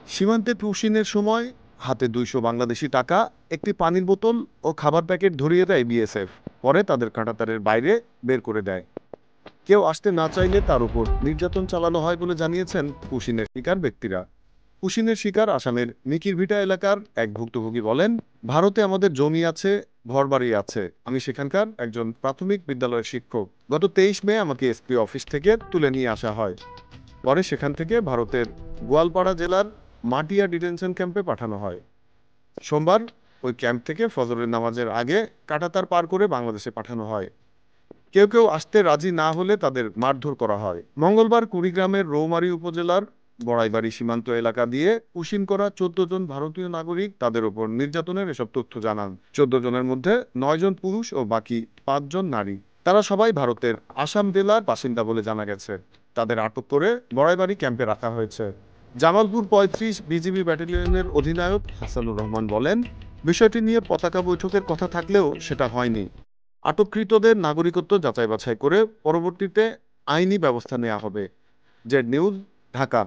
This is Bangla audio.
সীমান্তে পুশিনের সময় হাতে ২০০ বাংলাদেশি টাকা, একটি পানির বোতল ও খাবার প্যাকেট ধরিয়ে দেয় বিএসএফ। পরে তাদের কাঁটাতারের বাইরে বের করে দেয়। কেউ আসতে না চাইলে তার উপর নির্যাতন চালানো হয় বলে জানিয়েছেন পুশিনের শিকার ব্যক্তিরা। পুশিনের শিকার আসামের মিকিরভিটা এলাকার এক ভুক্তভোগী বলেন, ভারতে আমাদের জমি আছে, ঘরবাড়ি আছে, আমি সেখানকার একজন প্রাথমিক বিদ্যালয়ের শিক্ষক। গত ২৩ মে আমাকে এসপি অফিস থেকে তুলে নিয়ে আসা হয়। পরে সেখান থেকে ভারতের গোয়ালপাড়া জেলার মাটিয়া ডিটেনশন ক্যাম্পে পাঠানো হয়। সোমবার ওই ক্যাম্প থেকে ফজরের নামাজের আগে কাঁটাতার পার করে বাংলাদেশে পাঠানো হয়। কেউ কেউ আসতে রাজি না হলে তাদের মারধর করা হয়। মঙ্গলবার কুড়িগ্রামের রৌমারী উপজেলার বড়াইবাড়ি সীমান্ত এলাকা দিয়ে পুশিন করা ১৪ জন ভারতীয় নাগরিক তাদের উপর নির্যাতনের এসব তথ্য জানান। ১৪ জনের মধ্যে ৯ জন পুরুষ ও বাকি ৫ জন নারী। তারা সবাই ভারতের আসাম জেলার বাসিন্দা বলে জানা গেছে। তাদের আটক করে বড়াইবাড়ি ক্যাম্পে রাখা হয়েছে। জামালপুর ৩৫ বিজিবি ব্যাটালিয়নের অধিনায়ক হাসানুর রহমান বলেন, বিষয়টি নিয়ে পতাকা বৈঠকের কথা থাকলেও সেটা হয়নি। আটককৃতদের নাগরিকত্ব যাচাই বাছাই করে পরবর্তীতে আইনি ব্যবস্থা নেওয়া হবে। Z news, Dhaka.